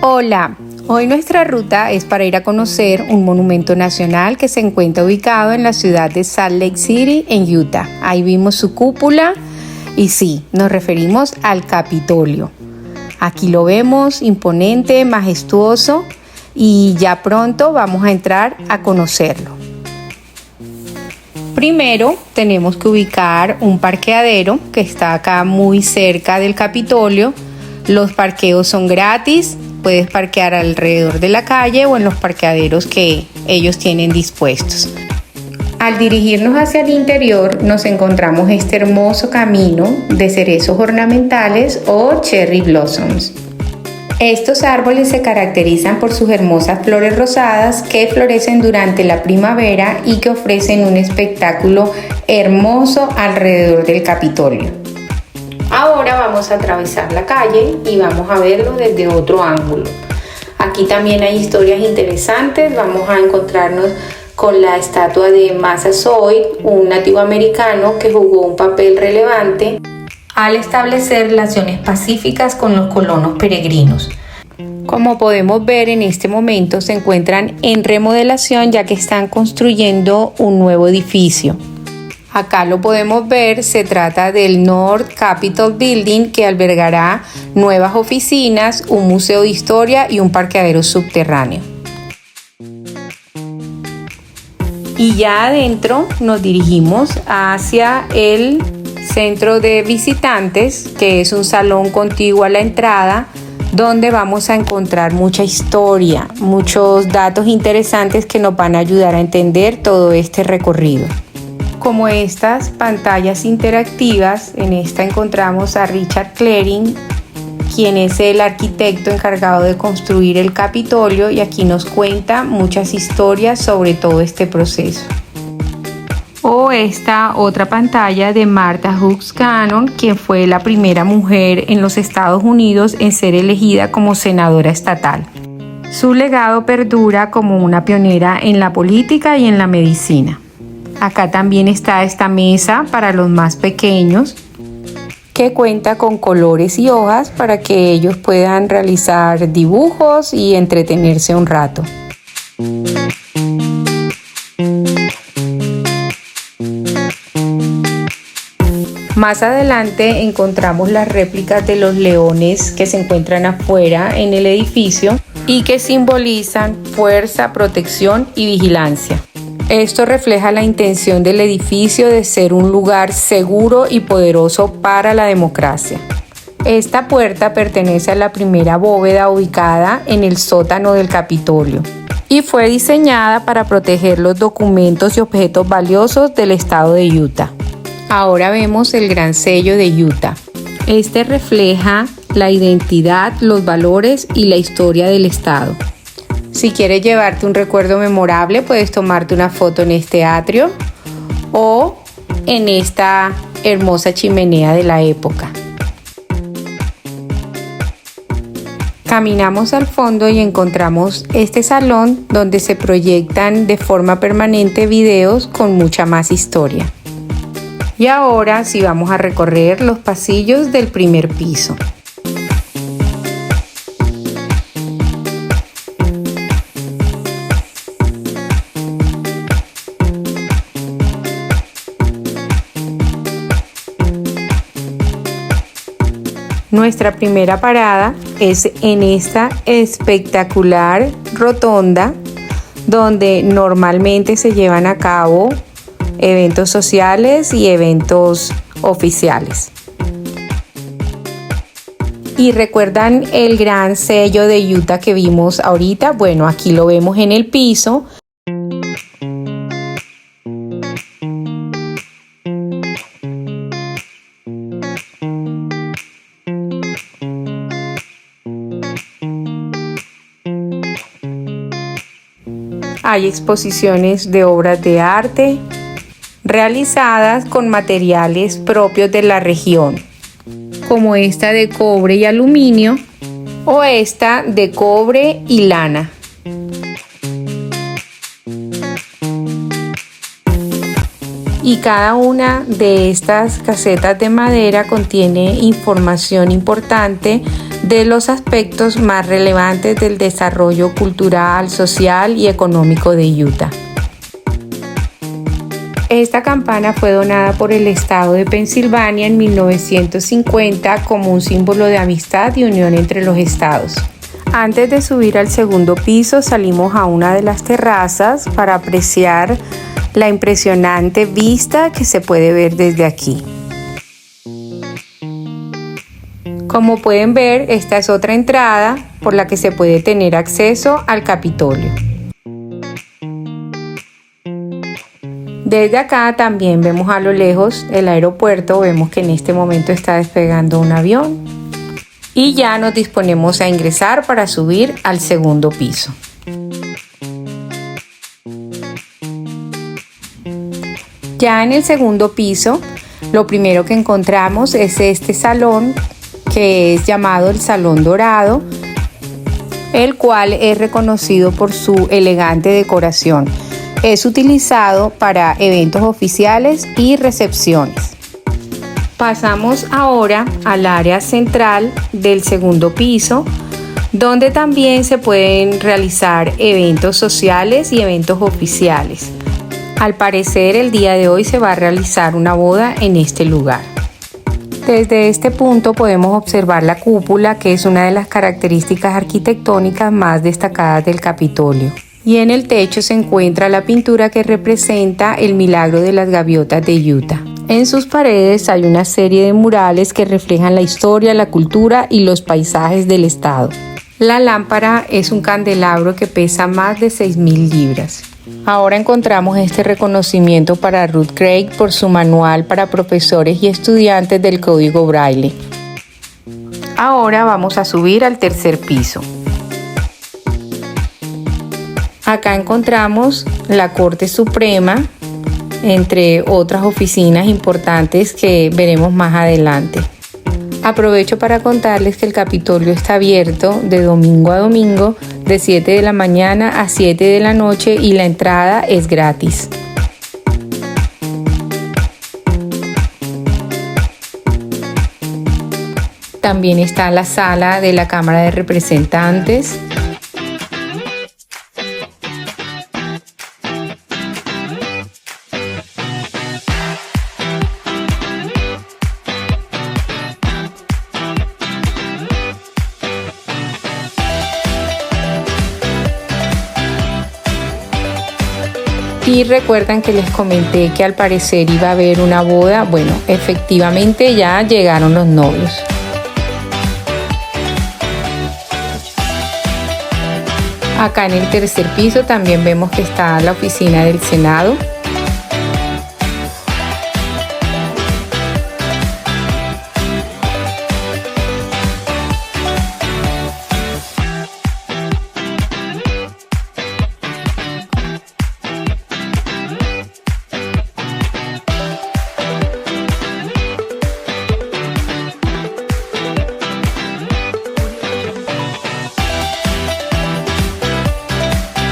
Hola, hoy nuestra ruta es para ir a conocer un monumento nacional que se encuentra ubicado en la ciudad de Salt Lake City, en Utah. Ahí vimos su cúpula y sí, nos referimos al Capitolio. Aquí lo vemos, imponente, majestuoso, y ya pronto vamos a entrar a conocerlo. Primero tenemos que ubicar un parqueadero que está acá muy cerca del Capitolio. Los parqueos son gratis. Puedes parquear alrededor de la calle o en los parqueaderos que ellos tienen dispuestos. Al dirigirnos hacia el interior nos encontramos este hermoso camino de cerezos ornamentales o cherry blossoms. Estos árboles se caracterizan por sus hermosas flores rosadas que florecen durante la primavera y que ofrecen un espectáculo hermoso alrededor del Capitolio. Ahora vamos a atravesar la calle y vamos a verlo desde otro ángulo. Aquí también hay historias interesantes. Vamos a encontrarnos con la estatua de Massasoit, un nativo americano que jugó un papel relevante al establecer relaciones pacíficas con los colonos peregrinos. Como podemos ver, en este momento se encuentran en remodelación ya que están construyendo un nuevo edificio. Acá lo podemos ver, se trata del North Capitol Building, que albergará nuevas oficinas, un museo de historia y un parqueadero subterráneo. Y ya adentro nos dirigimos hacia el centro de visitantes, que es un salón contiguo a la entrada, donde vamos a encontrar mucha historia, muchos datos interesantes que nos van a ayudar a entender todo este recorrido. Como estas pantallas interactivas, en esta encontramos a Richard Clearing, quien es el arquitecto encargado de construir el Capitolio, y aquí nos cuenta muchas historias sobre todo este proceso. O esta otra pantalla de Martha Hughes Cannon, quien fue la primera mujer en los Estados Unidos en ser elegida como senadora estatal. Su legado perdura como una pionera en la política y en la medicina. Acá también está esta mesa para los más pequeños, que cuenta con colores y hojas para que ellos puedan realizar dibujos y entretenerse un rato. Más adelante encontramos las réplicas de los leones que se encuentran afuera en el edificio y que simbolizan fuerza, protección y vigilancia. Esto refleja la intención del edificio de ser un lugar seguro y poderoso para la democracia. Esta puerta pertenece a la primera bóveda ubicada en el sótano del Capitolio y fue diseñada para proteger los documentos y objetos valiosos del estado de Utah. Ahora vemos el gran sello de Utah. Este refleja la identidad, los valores y la historia del estado. Si quieres llevarte un recuerdo memorable, puedes tomarte una foto en este atrio o en esta hermosa chimenea de la época. Caminamos al fondo y encontramos este salón donde se proyectan de forma permanente videos con mucha más historia. Y ahora sí vamos a recorrer los pasillos del primer piso. Nuestra primera parada es en esta espectacular rotonda donde normalmente se llevan a cabo eventos sociales y eventos oficiales. ¿Y recuerdan el gran sello de Utah que vimos ahorita? Bueno, aquí lo vemos en el piso. Hay exposiciones de obras de arte realizadas con materiales propios de la región, como esta de cobre y aluminio o esta de cobre y lana. Y cada una de estas casetas de madera contiene información importante de los aspectos más relevantes del desarrollo cultural, social y económico de Utah. Esta campana fue donada por el estado de Pensilvania en 1950 como un símbolo de amistad y unión entre los estados. Antes de subir al segundo piso, salimos a una de las terrazas para apreciar la impresionante vista que se puede ver desde aquí. Como pueden ver, esta es otra entrada por la que se puede tener acceso al Capitolio. Desde acá también vemos a lo lejos el aeropuerto, vemos que en este momento está despegando un avión y ya nos disponemos a ingresar para subir al segundo piso. Ya en el segundo piso, lo primero que encontramos es este salón que es llamado el Salón Dorado, el cual es reconocido por su elegante decoración. Es utilizado para eventos oficiales y recepciones. Pasamos ahora al área central del segundo piso, donde también se pueden realizar eventos sociales y eventos oficiales. Al parecer, el día de hoy se va a realizar una boda en este lugar. Desde este punto podemos observar la cúpula, que es una de las características arquitectónicas más destacadas del Capitolio. Y en el techo se encuentra la pintura que representa el milagro de las gaviotas de Utah. En sus paredes hay una serie de murales que reflejan la historia, la cultura y los paisajes del estado. La lámpara es un candelabro que pesa más de 6.000 libras. Ahora encontramos este reconocimiento para Ruth Craig por su manual para profesores y estudiantes del Código Braille. Ahora vamos a subir al tercer piso. Acá encontramos la Corte Suprema, entre otras oficinas importantes que veremos más adelante. Aprovecho para contarles que el Capitolio está abierto de domingo a domingo, de 7 de la mañana a 7 de la noche, y la entrada es gratis. También está la sala de la Cámara de Representantes. Y recuerdan que les comenté que al parecer iba a haber una boda. Bueno, efectivamente ya llegaron los novios. Acá en el tercer piso también vemos que está la oficina del Senado.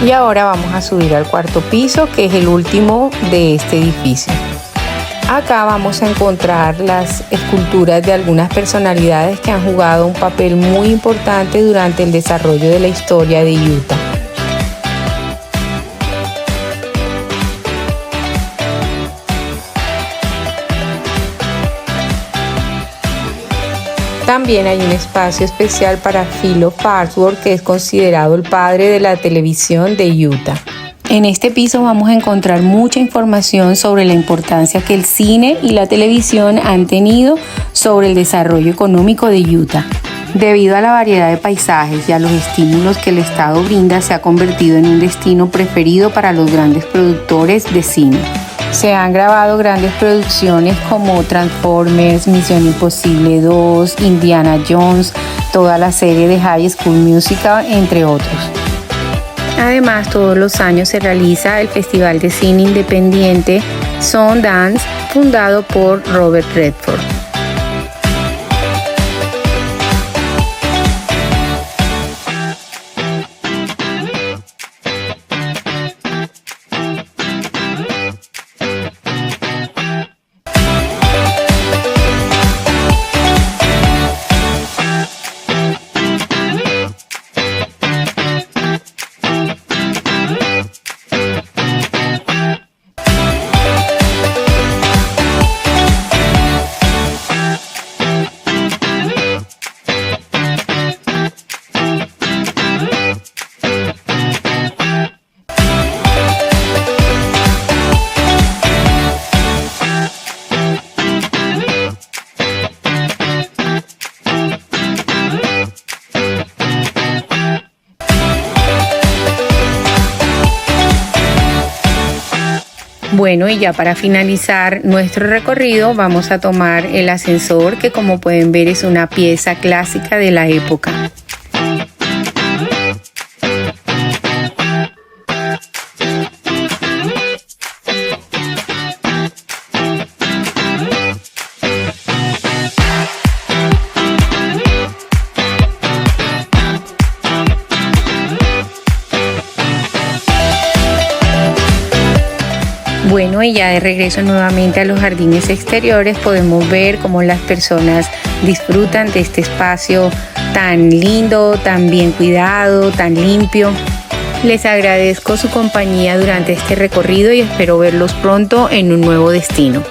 Y ahora vamos a subir al cuarto piso, que es el último de este edificio. Acá vamos a encontrar las esculturas de algunas personalidades que han jugado un papel muy importante durante el desarrollo de la historia de Utah. También hay un espacio especial para Philo Farnsworth, que es considerado el padre de la televisión de Utah. En este piso vamos a encontrar mucha información sobre la importancia que el cine y la televisión han tenido sobre el desarrollo económico de Utah. Debido a la variedad de paisajes y a los estímulos que el estado brinda, se ha convertido en un destino preferido para los grandes productores de cine. Se han grabado grandes producciones como Transformers, Misión Imposible 2, Indiana Jones, toda la serie de High School Musical, entre otros. Además, todos los años se realiza el Festival de Cine Independiente Sundance, fundado por Robert Redford. Bueno, y ya para finalizar nuestro recorrido vamos a tomar el ascensor, que como pueden ver es una pieza clásica de la época. Bueno, y ya de regreso nuevamente a los jardines exteriores podemos ver cómo las personas disfrutan de este espacio tan lindo, tan bien cuidado, tan limpio. Les agradezco su compañía durante este recorrido y espero verlos pronto en un nuevo destino.